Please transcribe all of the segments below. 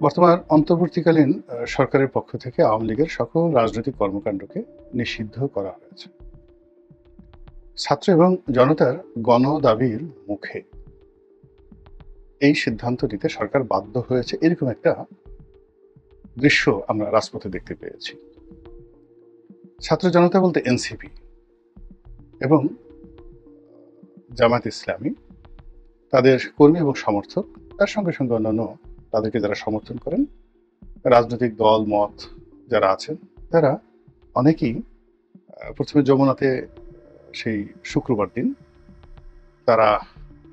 বর্তমান অন্তর্বর্তীকালীন সরকারের পক্ষ থেকে আওয়ামী লীগের সকল রাজনৈতিক কর্মকাণ্ডকে নিষিদ্ধ করা হয়েছে। ছাত্র এবং জনতার গণদাবির মুখে এই সিদ্ধান্ত নিতে সরকার বাধ্য হয়েছে, এরকম একটা দৃশ্য আমরা রাজপথে দেখতে পেয়েছি। ছাত্র জনতা বলতে এনসিপি এবং জামায়াত ইসলামী, তাদের কর্মী এবং সমর্থক, তার সঙ্গে সঙ্গে অন্যান্য তাদেরকে যারা সমর্থন করেন, রাজনৈতিক দল মত যারা আছেন, তারা অনেকেই প্রথমে যমুনাতে সেই শুক্রবার দিন তারা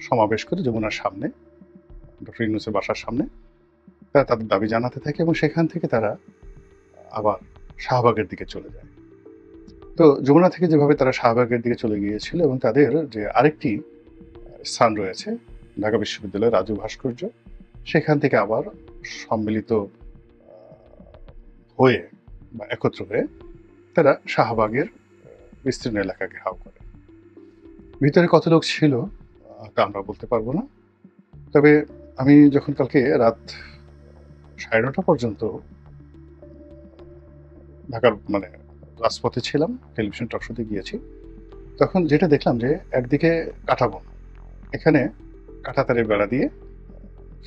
সমাবেশ করে যমুনার সামনে, ডক্টর ইউনূসের বাসার সামনে তারা তাদের দাবি জানাতে থাকে এবং সেখান থেকে তারা আবার শাহবাগের দিকে চলে যায়। তো যমুনা থেকে যেভাবে তারা শাহবাগের দিকে চলে গিয়েছিল এবং তাদের যে আরেকটি স্থান রয়েছে ঢাকা বিশ্ববিদ্যালয়ের রাজু ভাস্কর্য, সেখান থেকে আবার সম্মিলিত হয়ে বা একত্র হয়ে তারা শাহবাগের বিস্তীর্ণ এলাকা ঘেরাও করে। ভিতরে কত লোক ছিল তা আমরা বলতে পারবো না, তবে আমি যখন কালকে রাত 9:30 পর্যন্ত ঢাকার রাজপথে ছিলাম, টেলিভিশন টকশোতে গিয়েছি, তখন যেটা দেখলাম যে একদিকে কাঁটাবন, এখানে কাঁটাতারের বেড়া দিয়ে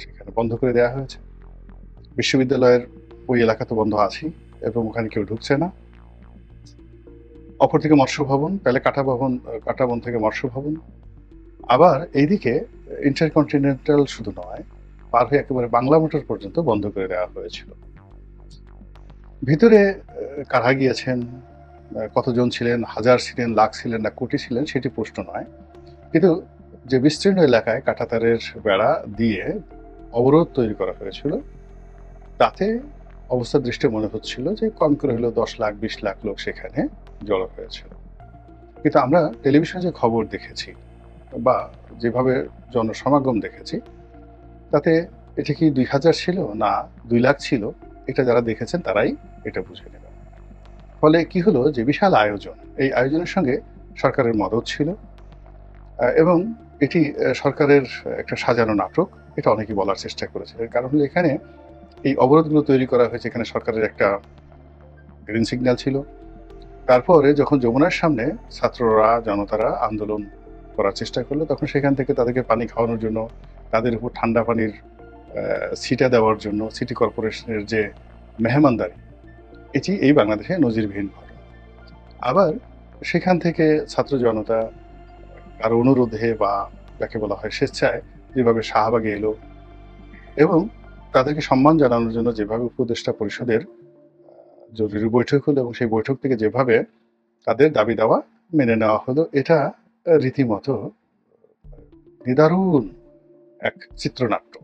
সেখানে বন্ধ করে দেওয়া হয়েছে। বিশ্ববিদ্যালয়ের ওই এলাকা তো বন্ধ আছেই এবং ওখানে কেউ ঢুকছে না। অপর থেকে মৎস্য ভবন, তাহলে কাঁটাবন থেকে মৎস্য ভবন, আবার এইদিকে ইন্টারকন্টিনেন্টাল শুধু নয়, পার হয়ে একেবারে বাংলা মোটর পর্যন্ত বন্ধ করে দেওয়া হয়েছিল। ভিতরে কারা গিয়েছেন, কতজন ছিলেন, হাজার ছিলেন, লাখ ছিলেন না কোটি ছিলেন, সেটি প্রশ্ন নয়, কিন্তু যে বিস্তীর্ণ এলাকায় কাঁটাতারের বেড়া দিয়ে অবরোধ তৈরি করা হয়েছিল, তাতে অবস্থা দৃষ্টে মনে হচ্ছিল যে কম করে হলেও 10 লাখ 20 লাখ লোক সেখানে জড়ো হয়েছিল। কিন্তু আমরা টেলিভিশনে যে খবর দেখেছি বা যেভাবে জনসমাগম দেখেছি, তাতে এটা কি 2000 ছিল না 2 লাখ ছিল, এটা যারা দেখেছেন তারাই এটা বুঝে নেবেন। ফলে কি হলো যে বিশাল আয়োজন, এই আয়োজনের সঙ্গে সরকারের মদত ছিল এবং এটি সরকারের একটা সাজানো নাটক, এটা অনেকেই বলার চেষ্টা করেছে। কারণ হলো এখানে এই অবরোধগুলো তৈরি করা হয়েছে, এখানে সরকারের একটা গ্রিন সিগন্যাল ছিল। তারপরে যখন যমুনার সামনে ছাত্ররা জনতারা আন্দোলন করার চেষ্টা করলো, তখন সেখান থেকে তাদেরকে পানি খাওয়ানোর জন্য, তাদের উপর ঠান্ডা পানির ছিটা দেওয়ার জন্য সিটি কর্পোরেশনের যে মেহমানদারি, এটি এই বাংলাদেশে নজিরবিহীন ঘটনা। আবার সেখান থেকে ছাত্র জনতা কারো অনুরোধে বা যাকে বলা হয় স্বেচ্ছায় যেভাবে শাহবাগে এলো এবং তাদেরকে সম্মান জানানোর জন্য যেভাবে উপদেষ্টা পরিষদের জরুরি বৈঠক হলো এবং সেই বৈঠক থেকে যেভাবে তাদের দাবি দাওয়া মেনে নেওয়া হলো, এটা রীতিমতো নিদারুণ এক চিত্রনাট্য,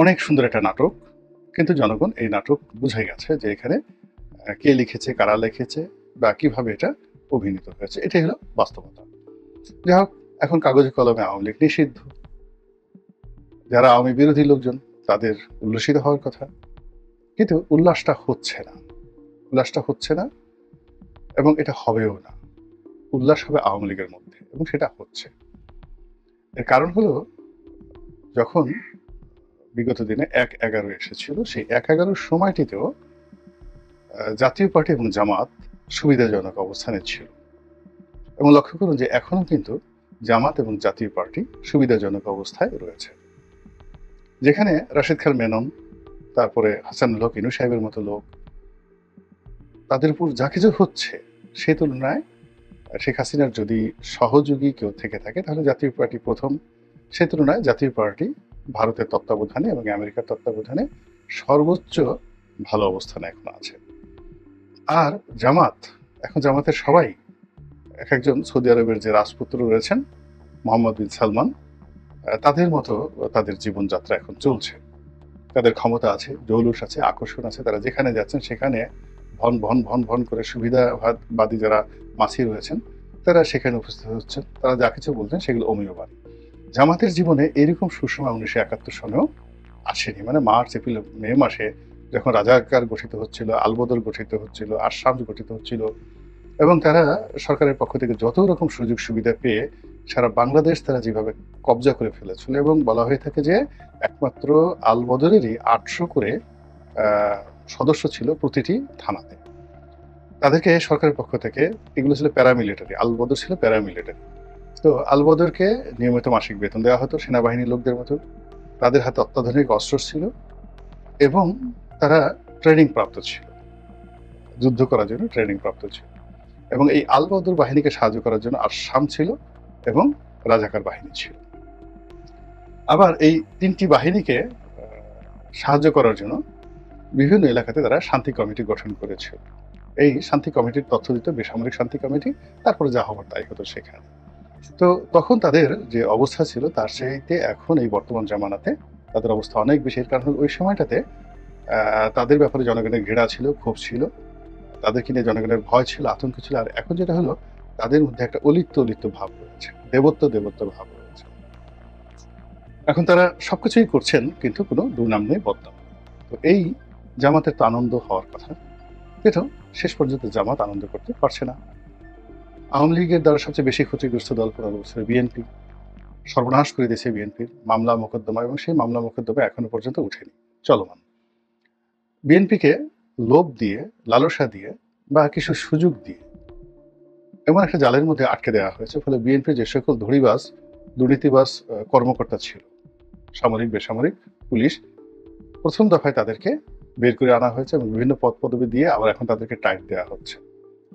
অনেক সুন্দর একটা নাটক। কিন্তু জনগণ এই নাটক বুঝে গেছে যে এখানে কে লিখেছে, কারা লিখেছে বা কিভাবে এটা অভিনীত হয়েছে, এটাই হলো বাস্তবতা। যাই হোক, এখন কাগজে কলমে আওয়ামী লীগ নিষিদ্ধ, যারা আওয়ামী বিরোধী লোকজন তাদের উল্লসিত হওয়ার কথা, কিন্তু উল্লাসটা হচ্ছে না এবং এটা হবেও না। উল্লাস হবে আওয়ামী লীগের মধ্যে এবং সেটা হচ্ছে। এর কারণ হলো, যখন বিগত দিনে 1/11 এসেছিল, সেই 1/11 সময়টিতেও জাতীয় পার্টি এবং জামাত সুবিধাজনক অবস্থানে ছিল এবং লক্ষ্য করুন যে এখনো কিন্তু জামাত এবং জাতীয় পার্টি সুবিধাজনক অবস্থায় রয়েছে। যেখানে রাশেদ খান মেনন, তারপরে হাসানুল হক ইনু সাহেবের মতো লোক, তাদের উপর যা কিছু হচ্ছে, সেই তুলনায় শেখ হাসিনার যদি সহযোগী কেউ থেকে থাকে তাহলে জাতীয় পার্টি প্রথম। সেই তুলনায় জাতীয় পার্টি ভারতের তত্ত্বাবধানে এবং আমেরিকার তত্ত্বাবধানে সর্বোচ্চ ভালো অবস্থানে এখন আছে। আর জামাত, এখন জামাতের সবাই এক একজন সৌদি আরবের যে রাজপুত্র রয়েছেন মোহাম্মদ বিন সালমান, তাদের মতো তাদের জীবনযাত্রা এখন চলছে। তাদের ক্ষমতা আছে, জৌলুস আছে, আকর্ষণ আছে, তারা যেখানে যাচ্ছেন সেখানে ভন ভন ভন ভন করে সুবিধাবাদী যারা মাছি রয়েছেন তারা সেখানে উপস্থিত হচ্ছেন, তারা যা কিছু বলছেন সেগুলো অমীয়বাদী। জামাতের জীবনে এরকম সুষমা 1971 সনেও আসেনি। মার্চ এপ্রিল মে মাসে যখন রাজাকার গঠিত হচ্ছিল, আলবদর গঠিত হচ্ছিল, আসাম গঠিত হচ্ছিল এবং তারা সরকারের পক্ষ থেকে যত রকম সুযোগ সুবিধা পেয়ে সারা বাংলাদেশ তারা যেভাবে কবজা করে ফেলেছিল, এবং বলা হয়ে থাকে যে একমাত্র আলবদরেরই 800 করে সদস্য ছিল প্রতিটি থানাতে। তাদেরকে সরকারের পক্ষ থেকে, এগুলো ছিল প্যারামিলিটারি, আলবদর ছিল প্যারামিলিটারি। তো আলবদরকে নিয়মিত মাসিক বেতন দেওয়া হতো সেনাবাহিনীর লোকদের মতো। তাদের হাতে অত্যাধুনিক অস্ত্র ছিল এবং তারা ট্রেনিং প্রাপ্ত ছিল, যুদ্ধ করার জন্য ট্রেনিং প্রাপ্ত ছিল। এবং এই আলবদর বাহিনীকে সাহায্য করার জন্য আসাম ছিল এবং রাজাকার বাহিনী ছিল। আবার এই তিনটি বাহিনীকে সাহায্য করার জন্য বিভিন্ন এলাকাতে তারা শান্তি কমিটি গঠন করেছিল। এই শান্তি কমিটির তথ্য দিত বেসামরিক শান্তি কমিটি, তারপরে যা হবার তাই হতো সেখানে। তো তখন তাদের যে অবস্থা ছিল তার চাইতে এখন এই বর্তমান জামানাতে তাদের অবস্থা অনেক বেশি। এর কারণ ওই সময়টাতে তাদের ব্যাপারে জনগণের ঘৃণা ছিল, ক্ষোভ ছিল, তাদেরকে নিয়ে জনগণের ভয় ছিল, আতঙ্ক ছিল। আর এখন যেটা হলো, তাদের মধ্যে একটা অলিপ্ত ভাব রয়েছে, দেবত্ব ভাব রয়েছে। এখন তারা সবকিছুই করছেন, কিন্তু কোনো দুর্নাম নেই, বদনাম। তো এই জামাতের তো আনন্দ হওয়ার কথা, কিন্তু শেষ পর্যন্ত জামাত আনন্দ করতে পারছে না। আওয়ামী লীগের দ্বারা সবচেয়ে বেশি ক্ষতিগ্রস্ত দল 15 বছরে বিএনপি। সর্বনাশ করে দিয়েছে বিএনপির মামলা মোকদ্দমা, এবং সেই মামলা মোকদ্দমা এখনো পর্যন্ত উঠেনি, চলমান। বিএনপিকে লোভ দিয়ে, লালসা দিয়ে বা কিছু সুযোগ দিয়ে এমন একটা জালের মধ্যে আটকে দেওয়া হয়েছে, ফলে বিএনপির যে সকল ধড়িবাজ, দুর্নীতিবাজ কর্মকর্তা ছিল, সামরিক, বেসামরিক, পুলিশ, প্রথম দফায় তাদেরকে বের করে আনা হয়েছে এবং বিভিন্ন পদ পদবি দিয়ে আবার এখন তাদেরকে টাইট দেওয়া হচ্ছে।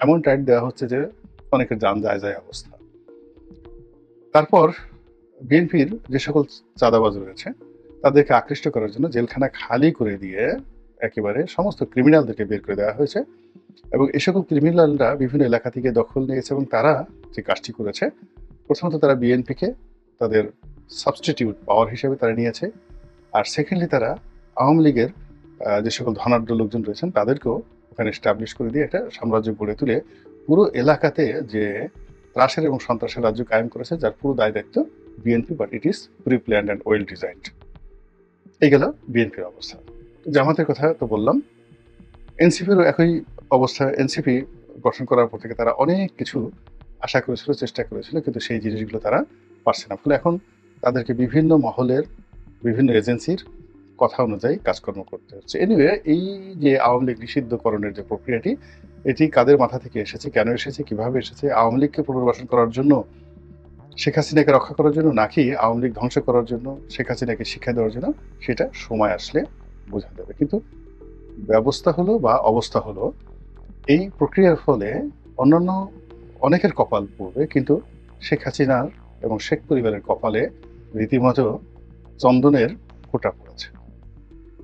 এমন টাইট দেওয়া হচ্ছে যে অনেকের জান যায় অবস্থা। তারপর বিএনপির যে সকল চাঁদাবাজ রয়েছে তাদেরকে আকৃষ্ট করার জন্য জেলখানা খালি করে দিয়ে একেবারে সমস্ত ক্রিমিনালদেরকে বের করে দেওয়া হয়েছে, এবং এই সকল ক্রিমিনালরা বিভিন্ন এলাকা থেকে দখল নিয়েছে। এবং তারা যে কাজটি করেছে, প্রথমত তারা বিএনপিকে তাদের সাবস্টিটিউট পাওয়ার হিসেবে তারা নিয়েছে, আর সেকেন্ডলি তারা আওয়ামী লীগের যে সকল ধনাঢ্য লোকজন রয়েছেন তাদেরকেও ওখানে এস্টাবলিশ করে দিয়ে একটা সাম্রাজ্য গড়ে তুলে পুরো এলাকাতে যে ত্রাসের এবং সন্ত্রাসের রাজ্য কায়েম করেছে, যার পুরো দায় দায়িত্ব BNP, but it is pre planned and well designed. এই গেল বিএনপির অবস্থা। জামাতের কথা তো বললাম, এনসিপিরও একই অবস্থা। এনসিপি গঠন করার পর থেকে তারা অনেক কিছু আশা করেছিল, চেষ্টা করেছিল, কিন্তু সেই জিনিসগুলো তারা পারছে না। ফলে এখন তাদেরকে বিভিন্ন মহলের, বিভিন্ন এজেন্সির কথা অনুযায়ী কাজকর্ম করতে হচ্ছে। এনিওয়ে, এই যে আওয়ামী লীগ নিষিদ্ধকরণের যে প্রক্রিয়াটি, এটি কাদের মাথা থেকে এসেছে, কেন এসেছে, কিভাবে এসেছে, আওয়ামী লীগকে পুনর্বাসন করার জন্য, শেখ হাসিনাকে রক্ষা করার জন্য, নাকি আওয়ামী লীগ ধ্বংস করার জন্য, শেখ হাসিনাকে শিক্ষা দেওয়ার জন্য, সেটা সময় আসলে বোঝা যাবে। কিন্তু ব্যবস্থা হলো বা অবস্থা হলো, এই প্রক্রিয়ার ফলে অন্যান্য অনেকের কপাল পড়বে, কিন্তু শেখ হাসিনার এবং শেখ পরিবারের কপালে রীতিমতো চন্দনের ফোঁটা পড়েছে।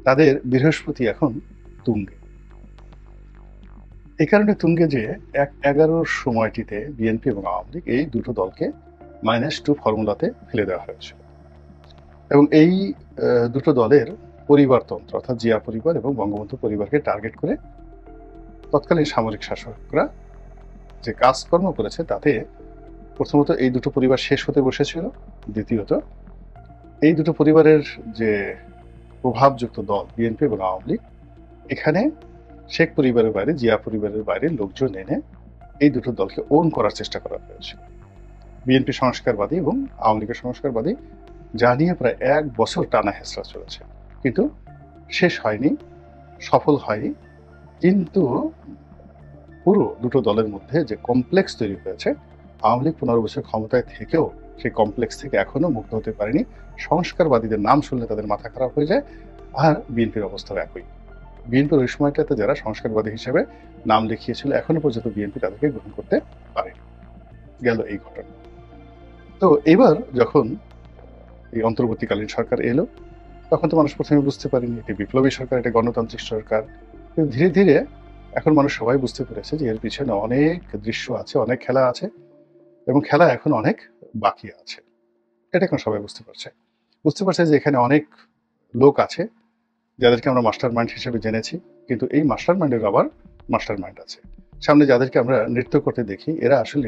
তাদের বৃহস্পতি এখন তুঙ্গে। এই কারণে তুঙ্গে যে 1/11 সময়টিতে বিএনপি এবং আওয়ামী লীগ এই দুটো দলকে -2 ফর্মুলাতে ফেলে দেওয়া হয়েছিল, এবং এই দুটো দলের পরিবারতন্ত্র, অর্থাৎ জিয়া পরিবার এবং বঙ্গবন্ধু পরিবারকে টার্গেট করে তৎকালীন সামরিক শাসকরা যে কাজকর্ম করেছে, তাতে প্রথমত এই দুটো পরিবার শেষ হতে বসেছিল, দ্বিতীয়ত এই দুটো পরিবারের যে প্রভাবযুক্ত দল বিএনপি এবং আওয়ামী লীগ, এখানে শেখ পরিবারের বাইরে, জিয়া পরিবারের বাইরে লোকজন এনে এই দুটো দলকে ওন করার চেষ্টা করা হয়েছিল। বিএনপি সংস্কারবাদী এবং আওয়ামী লীগের সংস্কারবাদী, যা নিয়ে প্রায় 1 বছর টানা হেঁচড়া চলেছে, কিন্তু শেষ হয়নি, সফল হয়নি। কিন্তু পুরো দুটো দলের মধ্যে যে কমপ্লেক্স তৈরি হয়েছে, আওয়ামী লীগ 15 বছর ক্ষমতায় থেকেও সেই কমপ্লেক্স থেকে এখনো মুক্ত হতে পারেনি। সংস্কারবাদীদের নাম শুনলে তাদের মাথা খারাপ হয়ে যায়, আর বিএনপির অবস্থাও একই। বিএনপির ওই সময়টাতে যারা সংস্কারবাদী হিসেবে নাম লিখিয়েছিল, এখনো পর্যন্ত বিএনপি তাদেরকে গ্রহণ করতে পারেনি। গেল এই ঘটনা। তো এবার যখন এই অন্তর্বর্তীকালীন সরকার এলো, তখন তো মানুষ প্রথমে বুঝতে পারেনি এটি বিপ্লবী সরকার, এটা গণতান্ত্রিক সরকার। কিন্তু ধীরে ধীরে এখন মানুষ সবাই বুঝতে পেরেছে যে এর পিছনে অনেক দৃশ্য আছে, অনেক খেলা আছে, এবং খেলা এখন অনেক বাকি আছে। এটা এখন সবাই বুঝতে পারছে যে এখানে অনেক লোক আছে যাদেরকে আমরা মাস্টার মাইন্ড হিসেবে জেনেছি, কিন্তু এই মাস্টার মাইন্ডের আবার মাস্টার মাইন্ড আছে। সামনে যাদেরকে আমরা নৃত্য করতে দেখি, এরা আসলে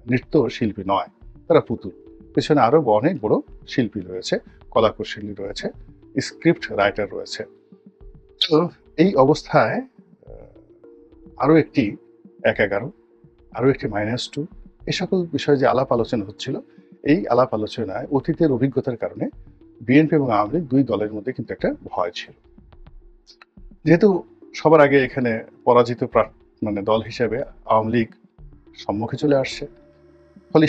নৃত্য শিল্পী নয়, তারা পুতুল। পেছনে আরো অনেক বড় শিল্পী রয়েছে, কলাকুশলী রয়েছে, স্ক্রিপ্ট রাইটার রয়েছে। তো এই অবস্থায় আরো একটি 1/11, আরো একটি -2, এই সকল বিষয়ে যে আলাপ আলোচনা হচ্ছিল, এই আলাপ আলোচনায় অতীতের অভিজ্ঞতার কারণে বিএনপি এবং আওয়ামী লীগ ২ দলের মধ্যে কিন্তু একটা ভয় ছিল। যেহেতু সবার আগে এখানে পরাজিত মানে দল হিসেবে আওয়ামী লীগ সম্মুখে চলে আসছে, ফলে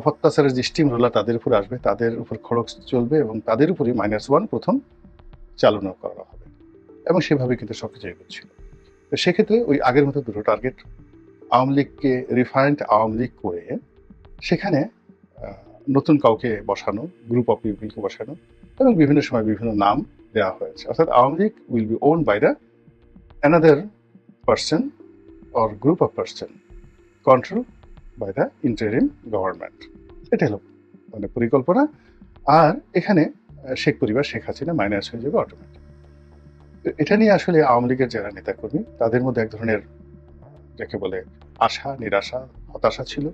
অত্যাচারের যে স্টিম রোলার তাদের উপর আসবে, তাদের উপর খড়গ চলবে এবং তাদের উপরই -1 প্রথম চালনা করা হবে এবং সেভাবে কিন্তু সবকিছু এগোচ্ছিল। তো সেক্ষেত্রে ওই আগের মতো দুটো টার্গেট, আওয়ামী লীগকে রিফাইন্ড আওয়ামী লীগ করে সেখানে নতুন কাউকে বসানো, গ্রুপ অফ পিপলকে বসানো এবং বিভিন্ন সময় বিভিন্ন নাম দেওয়া হয়েছে। অর্থাৎ Awami League will be owned by the another person or group of person control by the interim government. এটা হলো মানে পরিকল্পনা। আর এখানে শেখ পরিবার, শেখ হাসিনা মাইনাস হয়ে যাবে অটোমেটিক। এটা নিয়ে আসলে আওয়ামী লীগের যারা নেতাকর্মী তাদের মধ্যে এক ধরনের যাকে বলে আশা, নিরাশা, হতাশা ছিল।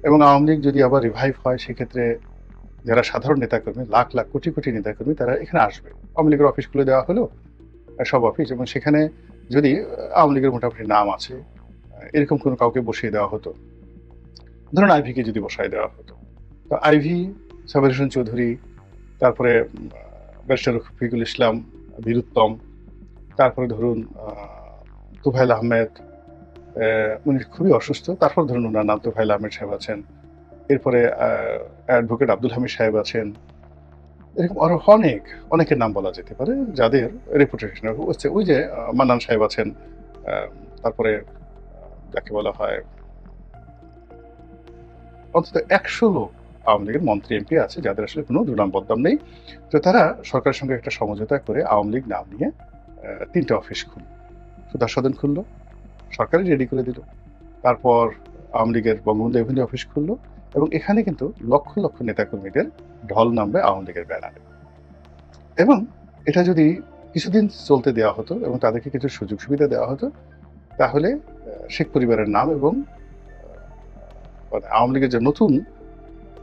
এবং আওয়ামী লীগ যদি আবার রিভাইভ হয় সেক্ষেত্রে যারা সাধারণ নেতাকর্মী, লাখ লাখ কোটি কোটি নেতাকর্মী তারা এখানে আসবে। আওয়ামী লীগের অফিস খুলে দেওয়া হলো, সব অফিস, এবং সেখানে যদি আওয়ামী লীগের মোটামুটি নাম আছে এরকম কোনো কাউকে বসিয়ে দেওয়া হতো, ধরুন আইভিকে যদি বসায় দেওয়া হতো, তো আইভি, সাবের হোসেন চৌধুরী, তারপরে ব্যারিস্টার রফিকুল ইসলাম, বীরুত্তম, তারপরে ধরুন তোফায়েল আহমেদ, উনি খুবই অসুস্থ, তারপর ধরুন ওনার নাম তোফায়েল আহমেদ সাহেব আছেন, এরপরে অ্যাডভোকেট আব্দুল হামিদ সাহেব আছেন, এরকম আরো অনেকের নাম বলা যেতে পারে যাদের রেপুটেশন হচ্ছে। ওই যে মান্নান সাহেব আছেন, তারপরে যাকে বলা হয় অন্তত ১০০ লোক আওয়ামী লীগের মন্ত্রী এমপি আছে যাদের আসলে কোনো দুর্নাম বদনাম নেই। তো তারা সরকারের সঙ্গে একটা সমঝোতা করে আওয়ামী লীগ নাম নিয়ে ৩টে অফিস খুলল, সুধার সদন খুলল, সরকারই রেডি করে দিল। তারপর আওয়ামী লীগের বঙ্গবন্ধু এভিনিউ অফিস খুলল এবং এখানে কিন্তু লক্ষ লক্ষ নেতাকর্মীদের ঢল নামবে আওয়ামী লীগের ব্যানারে। এবং এটা যদি কিছুদিন চলতে দেওয়া হতো এবং তাদেরকে কিছু সুযোগ সুবিধা দেওয়া হতো, তাহলে শেখ পরিবারের নাম এবং আওয়ামী লীগের যে নতুন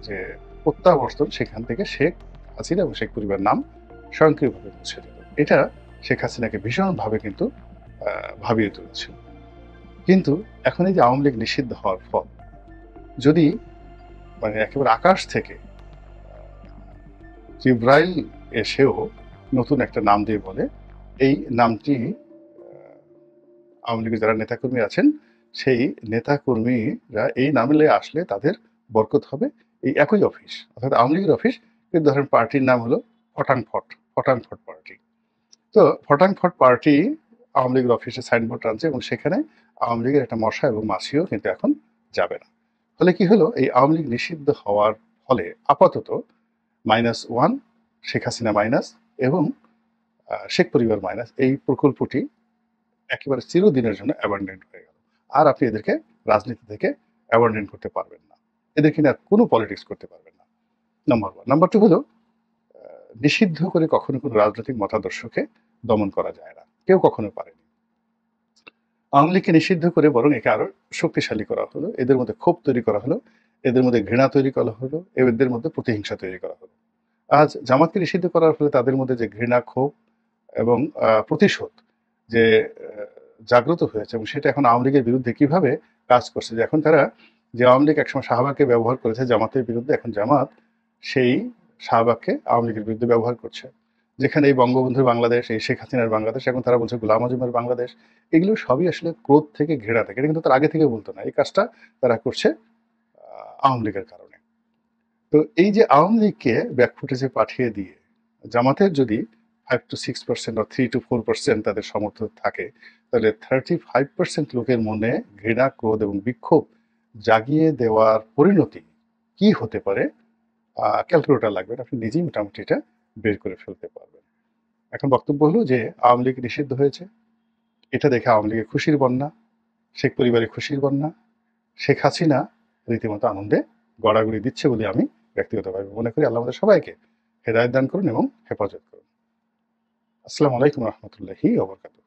যে প্রত্যাবর্তন সেখান থেকে শেখ হাসিনা এবং শেখ পরিবারের নাম স্বয়ংক্রিয়ভাবে মুছে যেত। এটা শেখ হাসিনাকে ভীষণভাবে কিন্তু ভাবিয়ে তুলেছিল। কিন্তু এখন এই যে আওয়ামী লীগ নিষিদ্ধ হওয়ার ফল, যদি মানে একেবারে আকাশ থেকে জিব্রাইল এসেও নতুন একটা নাম দিয়ে বলে এই নামটি আওয়ামী লীগের যারা নেতাকর্মী আছেন সেই নেতাকর্মীরা এই নামে আসলে তাদের বরকত হবে, এই একই অফিস অর্থাৎ আওয়ামী লীগের অফিস, কিন্তু ধরেন পার্টির নাম হলো ফটাংফট পার্টি। তো ফটাংফট পার্টি আওয়ামী লীগের অফিসে সাইনবোর্ড টানছে এবং সেখানে আওয়ামী লীগের একটা মশা এবং মাছিও কিন্তু এখন যাবে না। ফলে কি হলো, এই আওয়ামী লীগ নিষিদ্ধ হওয়ার ফলে আপাতত -1, শেখ হাসিনা মাইনাস এবং শেখ পরিবার মাইনাস, এই প্রকল্পটি একেবারে চিরদিনের জন্য অ্যাবান্ডেন্ট হয়ে গেল। আর আপনি এদেরকে রাজনীতি থেকে অ্যাবান্ডেন্ট করতে পারবেন না, এদেরকে নিয়ে আর কোনো পলিটিক্স করতে পারবেন না, নাম্বার 1। নাম্বার 2 হলো নিষিদ্ধ করে কখনো কোনো রাজনৈতিক মতাদর্শকে দমন করা যায় না, কেউ কখনো পারেনি। আওয়ামী লীগকে নিষিদ্ধ করে বরং একে আরো শক্তিশালী করা হলো, এদের মধ্যে ক্ষোভ তৈরি করা হলো, এদের মধ্যে ঘৃণা তৈরি করা হলো, এদের মধ্যে প্রতিহিংসা তৈরি করা হলো। আজ জামাতকে নিষিদ্ধ করার ফলে তাদের মধ্যে যে ঘৃণা, ক্ষোভ এবং প্রতিশোধ যে জাগ্রত হয়েছে এবং সেটা এখন আওয়ামী লীগের বিরুদ্ধে কিভাবে কাজ করছে, যে এখন তারা যে আওয়ামী লীগ একসময় শাহবাগকে ব্যবহার করেছে জামাতের বিরুদ্ধে, এখন জামাত সেই শাহবাগকে আওয়ামী লীগের বিরুদ্ধে ব্যবহার করছে। যেখানে এই বঙ্গবন্ধুর বাংলাদেশ, এই শেখ হাসিনার বাংলাদেশ, এখন তারা বলছে গোলাম আজমের বাংলাদেশ। এগুলো সবই আসলে ক্রোধ থেকে, ঘৃণা থেকে। এটা কিন্তু তারা আগে থেকে বলতো না, এই কাজটা তারা করছে আওয়ামী লীগের কারণে। তো এই যে আওয়ামী লীগকে ব্যাকফুটেজে পাঠিয়ে দিয়ে জামাতের যদি 5 to 6% বা 3 to 4% তাদের সমর্থন থাকে, তাহলে 35% লোকের মনে ঘৃণা, ক্রোধ এবং বিক্ষোভ জাগিয়ে দেওয়ার পরিণতি কি হতে পারে, ক্যালকুলেটর লাগবে, আপনি নিজেই মোটামুটি এটা বের করে ফেলতে পারবেন। এখন বক্তব্য হলো যে আওয়ামী লীগ নিষিদ্ধ হয়েছে, এটা দেখে আওয়ামী লীগের খুশির বন্যা, শেখ পরিবারের খুশির বন্যা, শেখ হাসিনা রীতিমতো আনন্দে গড়াগড়ি দিচ্ছে বলে আমি ব্যক্তিগতভাবে মনে করি। আল্লাহ আমাদের সবাইকে হেদায়েত দান করুন এবং হেফাজত করুন। আসসালামু আলাইকুম রহমতুল্লাহি ওয়া বারাকাতুহু।